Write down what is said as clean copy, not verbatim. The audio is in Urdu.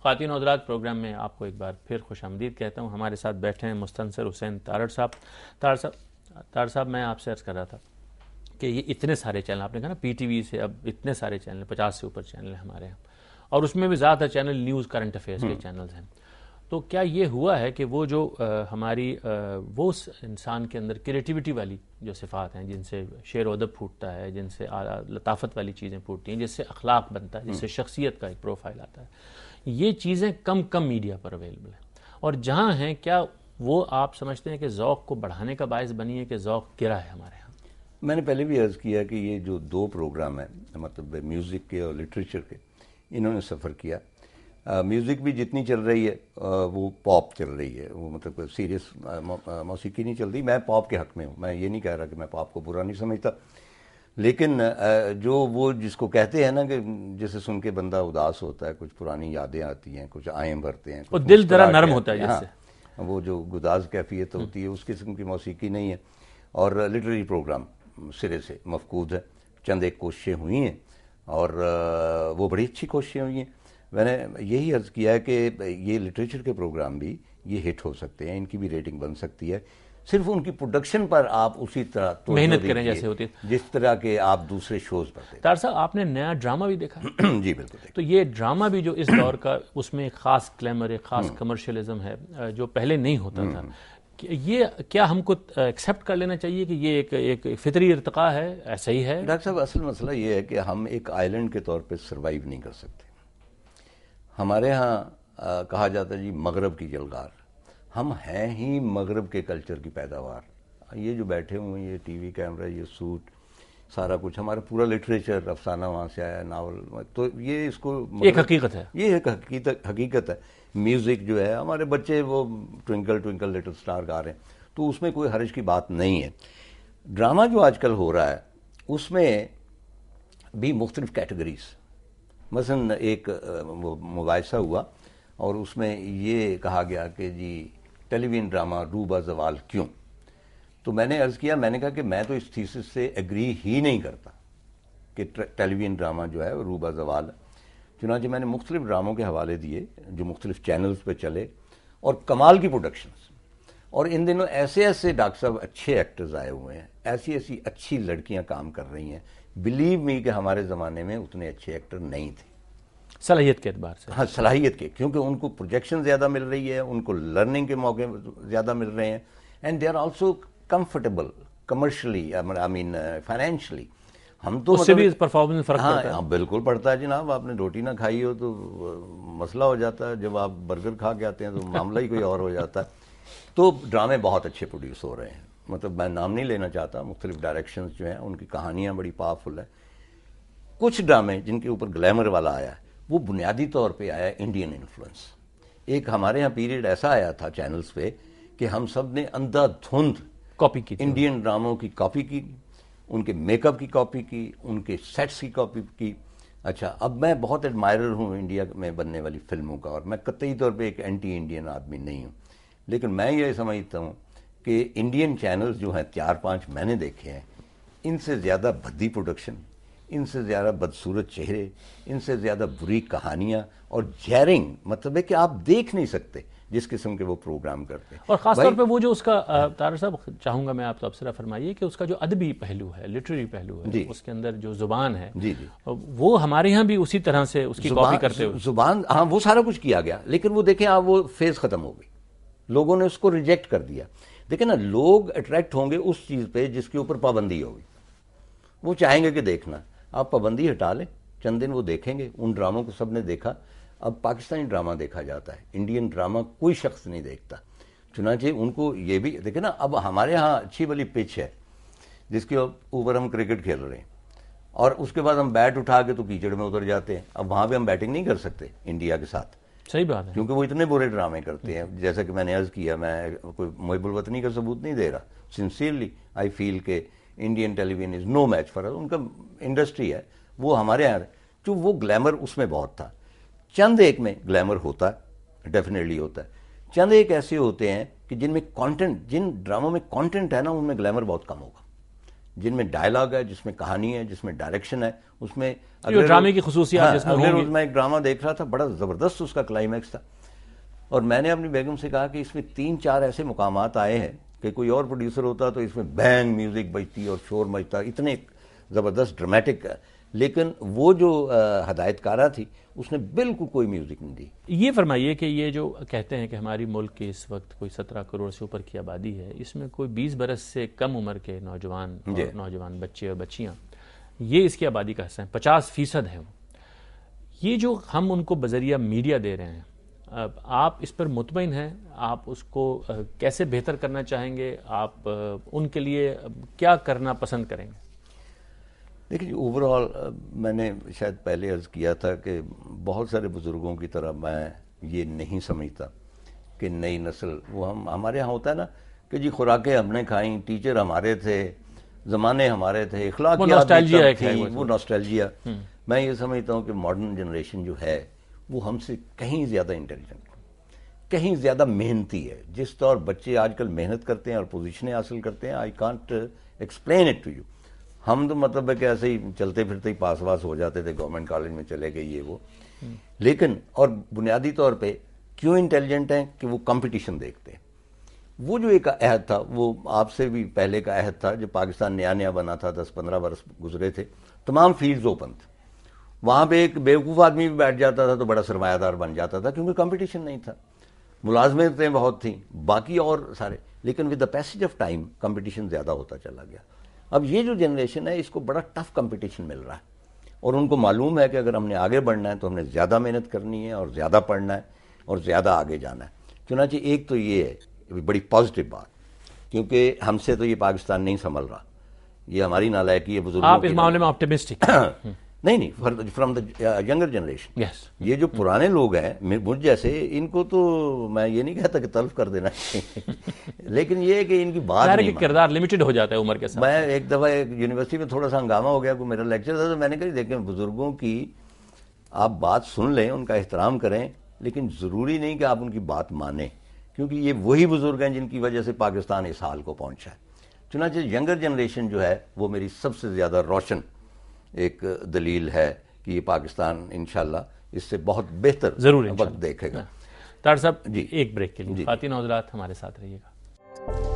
خواتین و حضرات، پروگرام میں آپ کو ایک بار پھر خوش آمدید کہتا ہوں. ہمارے ساتھ بیٹھے ہیں مستنصر حسین تارڑ صاحب. تارڑ صاحب میں آپ سے عرض کر رہا تھا کہ یہ اتنے سارے چینل، آپ نے کہا نا پی ٹی وی سے اب اتنے سارے چینل، 50 سے اوپر چینل ہیں ہمارے یہاں، اور اس میں بھی زیادہ چینل نیوز کرنٹ افیئرس کے چینلز ہیں. تو کیا یہ ہوا ہے کہ وہ جو ہماری وہ انسان کے اندر کریٹیوٹی والی جو صفات ہیں، جن سے شعر و ادب پھوٹتا ہے، جن سے لطافت والی چیزیں پھوٹتی ہیں، جس سے اخلاق بنتا ہے، جس سے شخصیت کا ایک پروفائل آتا ہے، یہ چیزیں کم میڈیا پر اویلیبل ہیں، اور جہاں ہیں کیا وہ آپ سمجھتے ہیں کہ ذوق کو بڑھانے کا باعث بنی ہے کہ ذوق گرا ہے ہمارے ہاں؟ میں نے پہلے بھی عرض کیا کہ یہ جو دو پروگرام ہیں، مطلب میوزک کے اور لٹریچر کے، انہوں نے سفر کیا. میوزک بھی جتنی چل رہی ہے وہ پاپ چل رہی ہے، وہ مطلب سیریس موسیقی نہیں چل رہی. میں پاپ کے حق میں ہوں، میں یہ نہیں کہہ رہا کہ میں پاپ کو برا نہیں سمجھتا، لیکن جو وہ جس کو کہتے ہیں نا کہ جسے سن کے بندہ اداس ہوتا ہے، کچھ پرانی یادیں آتی ہیں، کچھ آئیں بھرتے ہیں، اور دل ذرا نرم ہوتا ہے جس سے، وہ جو گداز کیفیت ہوتی ہے اس قسم کی موسیقی نہیں ہے. اور لٹریری پروگرام سرے سے مفقود ہے. چند ایک کوششیں ہوئی ہیں اور وہ بڑی اچھی کوششیں ہوئی ہیں. میں نے یہی عرض کیا ہے کہ یہ لٹریچر کے پروگرام بھی یہ ہٹ ہو سکتے ہیں، ان کی بھی ریٹنگ بن سکتی ہے، صرف ان کی پروڈکشن پر آپ اسی طرح محنت کریں جیسے ہوتی ہے، جس طرح کے آپ دوسرے شوز پر دیتے. طاہر صاحب آپ نے نیا ڈرامہ بھی دیکھا؟ جی بالکل. تو یہ ڈرامہ بھی جو اس دور کا، اس میں ایک خاص گلیمر، ایک خاص کمرشلزم ہے جو پہلے نہیں ہوتا تھا. یہ کیا ہم کو ایکسیپٹ کر لینا چاہیے کہ یہ ایک فطری ارتقاء ہے، ایسا ہی ہے؟ ڈاکٹر صاحب اصل مسئلہ یہ ہے کہ ہم ایک آئیلینڈ کے طور پہ سروائیو نہیں کر سکتے. ہمارے ہاں کہا جاتا ہے جی مغرب کی جلگار، ہم ہیں ہی مغرب کے کلچر کی پیداوار. یہ جو بیٹھے ہوئے ہیں، یہ ٹی وی کیمرہ، یہ سوٹ، سارا کچھ ہمارا پورا لٹریچر، افسانہ وہاں سے آیا، ناول، تو یہ اس کو ایک حقیقت ہے، یہ ایک حقیقت ہے. میوزک جو ہے، ہمارے بچے وہ ٹوئنکل ٹوئنکل لٹل سٹار گا رہے ہیں، تو اس میں کوئی حرج کی بات نہیں ہے. ڈرامہ جو آج کل ہو رہا ہے اس میں بھی مختلف کیٹیگریز، مثلا ایک مباحثہ ہوا اور اس میں یہ کہا گیا کہ جی ٹیلی ویژن ڈرامہ روبہ زوال کیوں. تو میں نے عرض کیا، میں نے کہا کہ میں تو اس تھیسس سے ایگری ہی نہیں کرتا کہ ٹیلی ویژن ڈرامہ جو ہے وہ روبہ زوال ہے. چنانچہ میں نے مختلف ڈراموں کے حوالے دیے جو مختلف چینلز پہ چلے، اور کمال کی پروڈکشنز. اور ان دنوں ایسے ایسے ڈاکٹر صاحب اچھے ایکٹرز آئے ہوئے ہیں، ایسی ایسی اچھی لڑکیاں کام کر رہی ہیں. بلیو می کہ ہمارے زمانے میں اتنے اچھے ایکٹر نہیں تھے صلاحیت کے اعتبار سے. ہاں صلاحیت کے، کیونکہ ان کو پروجیکشن زیادہ مل رہی ہے، ان کو لرننگ کے موقع زیادہ مل رہے ہیں، and they are also comfortable commercially, I mean financially. ہم تو اس سے بھی پرفارمنس فرق پڑتا ہے. ہاں بالکل پڑتا ہے جناب. آپ نے روٹی نہ کھائی ہو تو مسئلہ ہو جاتا ہے، جب آپ برگر کھا کے آتے ہیں تو معاملہ ہی کوئی اور ہو جاتا ہے. تو ڈرامے بہت اچھے پروڈیوس ہو رہے ہیں، مطلب میں نام نہیں لینا چاہتا، مختلف ڈائریکشنز جو ہیں ان کی کہانیاں بڑی پاورفل ہیں. کچھ ڈرامے جن کے اوپر گلیمر والا آیا ہے وہ بنیادی طور پہ آیا انڈین انفلوئنس. ایک ہمارے یہاں پیریڈ ایسا آیا تھا چینلز پہ کہ ہم سب نے اندھا دھند کاپی کی، انڈین ڈراموں کی کاپی کی، ان کے میک اپ کی کاپی کی، ان کے سیٹس کی کاپی کی. اچھا، اب میں بہت ایڈمائرر ہوں انڈیا میں بننے والی فلموں کا، اور میں قطعی طور پہ ایک اینٹی انڈین آدمی نہیں ہوں، لیکن میں یہ سمجھتا ہوں کہ انڈین چینلز جو ہیں 4-5 میں نے دیکھے ہیں، ان سے زیادہ بھدی پروڈکشن، ان سے زیادہ بدصورت چہرے، ان سے زیادہ بری کہانیاں، اور جیرنگ، مطلب ہے کہ آپ دیکھ نہیں سکتے جس قسم کے وہ پروگرام کرتے ہیں. اور خاص طور پہ وہ جو اس کا طاہر صاحب چاہوں گا میں آپ تبصرہ فرمائیے کہ اس کا جو ادبی پہلو ہے، لٹریری پہلو ہے، اس کے اندر جو زبان ہے، وہ ہمارے یہاں بھی اسی طرح سے اس کی کاپی کرتے ہوئے زبان، ہاں وہ سارا کچھ کیا گیا، لیکن وہ دیکھیں آپ، وہ فیز ختم ہو گئی، لوگوں نے اس کو ریجیکٹ کر دیا. دیکھیں نا، لوگ اٹریکٹ ہوں گے اس چیز پہ جس کے اوپر پابندی ہوگی، وہ چاہیں گے کہ دیکھنا. آپ پابندی ہٹا لیں، چند دن وہ دیکھیں گے. ان ڈراموں کو سب نے دیکھا. اب پاکستانی ڈرامہ دیکھا جاتا ہے، انڈین ڈرامہ کوئی شخص نہیں دیکھتا. چنانچہ ان کو یہ بھی دیکھیں نا، اب ہمارے ہاں اچھی والی پچ ہے جس کے اوپر ہم کرکٹ کھیل رہے ہیں، اور اس کے بعد ہم بیٹ اٹھا کے تو کیچڑ میں اتر جاتے ہیں. اب وہاں پہ ہم بیٹنگ نہیں کر سکتے انڈیا کے ساتھ. صحیح بات ہے، کیونکہ وہ اتنے برے ڈرامے کرتے ہیں. جیسا کہ میں نے عرض کیا، میں کوئی محب الوطنی کا ثبوت نہیں دے رہا. سنسیئرلی آئی فیل کہ Indian television is no match for us. ان کا انڈسٹری ہے، وہ ہمارے یہاں جو وہ گلیمر اس میں بہت تھا. چند ایک میں گلیمر ہوتا ہے، ڈیفینیٹلی ہوتا ہے. چند ایک ایسے ہوتے ہیں کہ جن میں کانٹینٹ، جن ڈراموں میں کانٹینٹ ہے نا، ان میں گلیمر بہت کم ہوگا. جن میں ڈائلاگ ہے، جس میں کہانی ہے، جس میں ڈائریکشن ہے. اس میں جو ڈرامے کی خصوصیات جس میں اگلے ہوں روز گی. میں ایک ڈرامہ دیکھ رہا تھا، بڑا زبردست اس کا کلائمیکس تھا، اور میں نے اپنی بیگم سے کہا کہ اس میں 3-4 ایسے مقامات آئے ہیں کہ کوئی اور پروڈیوسر ہوتا تو اس میں بینگ میوزک بجتی اور شور مچتا، اتنے زبردست ڈرمیٹک. لیکن وہ جو ہدایت کارہ تھی اس نے بالکل کوئی میوزک نہیں دی. یہ فرمائیے کہ یہ جو کہتے ہیں کہ ہماری ملک کی اس وقت کوئی 17 کروڑ سے اوپر کی آبادی ہے، اس میں کوئی 20 برس سے کم عمر کے نوجوان اور نوجوان بچے اور بچیاں، یہ اس کی آبادی کا حصہ ہیں، 50% ہیں وہ. یہ جو ہم ان کو بذریعہ میڈیا دے رہے ہیں، آپ اس پر مطمئن ہیں؟ آپ اس کو کیسے بہتر کرنا چاہیں گے؟ آپ ان کے لیے کیا کرنا پسند کریں گے؟ دیکھیے اوور آل میں نے شاید پہلے عرض کیا تھا کہ بہت سارے بزرگوں کی طرح میں یہ نہیں سمجھتا کہ نئی نسل، وہ ہمارے ہاں ہوتا ہے نا کہ جی خوراکیں ہم نے کھائیں، ٹیچر ہمارے تھے، زمانے ہمارے تھے، اخلاقیات وہ نوسٹیلجیا. میں یہ سمجھتا ہوں کہ ماڈرن جنریشن جو ہے وہ ہم سے کہیں زیادہ انٹیلیجنٹ، کہیں زیادہ محنتی ہے. جس طور بچے آج کل محنت کرتے ہیں اور پوزیشنیں حاصل کرتے ہیں، I can't explain it to you. ہم تو مطلب ہے کہ ایسے ہی چلتے پھرتے ہی پاس واس ہو جاتے تھے، گورنمنٹ کالج میں چلے گئے یہ وہ. لیکن اور بنیادی طور پہ کیوں انٹیلیجنٹ ہیں کہ وہ کمپٹیشن دیکھتے ہیں. وہ جو ایک عہد تھا، وہ آپ سے بھی پہلے کا عہد تھا، جب پاکستان نیا نیا بنا تھا، 10-15 برس گزرے تھے، تمام فیلڈز اوپن تھے. وہاں پہ ایک بیوقوف آدمی بھی بیٹھ جاتا تھا تو بڑا سرمایہ دار بن جاتا تھا، کیونکہ کمپٹیشن نہیں تھا. ملازمتیں بہت تھیں، باقی اور سارے. لیکن with the passage of time competition زیادہ ہوتا چلا گیا. اب یہ جو جنریشن ہے اس کو بڑا ٹف کمپٹیشن مل رہا ہے، اور ان کو معلوم ہے کہ اگر ہم نے آگے بڑھنا ہے تو ہم نے زیادہ محنت کرنی ہے اور زیادہ پڑھنا ہے اور زیادہ آگے جانا ہے. چنانچہ ایک تو یہ ہے بڑی پازیٹیو بات، کیونکہ ہم سے تو یہ پاکستان نہیں سنبھل رہا، یہ ہماری نالائکی ہے بزرگوں کی. آپ اس معاملے میں آپٹیمسٹک ہیں؟ نہیں، فرام دا ینگر جنریشن. یہ جو پرانے لوگ ہیں مجھ جیسے، ان کو تو میں یہ نہیں کہتا کہ تلف کر دینا چاہیے، لیکن یہ ہے کہ ان کی بات نہیں، کردار لمیٹڈ ہو جاتا ہے عمر کے ساتھ. میں ایک دفعہ ایک یونیورسٹی میں تھوڑا سا ہنگامہ ہو گیا، کوئی میرا لیکچر تھا، تو میں نے کہا دیکھیں بزرگوں کی آپ بات سن لیں، ان کا احترام کریں، لیکن ضروری نہیں کہ آپ ان کی بات مانیں، کیونکہ یہ وہی بزرگ ہیں جن کی وجہ سے پاکستان اس حال کو پہنچا ہے. چنانچہ ینگر جنریشن جو ہے وہ میری سب سے زیادہ روشن ایک دلیل ہے کہ یہ پاکستان انشاءاللہ اس سے بہت بہتر ضرور وقت دیکھے گا. طاہر صاحب ایک بریک کے لیے خواتین حضرات ہمارے ساتھ رہیے گا.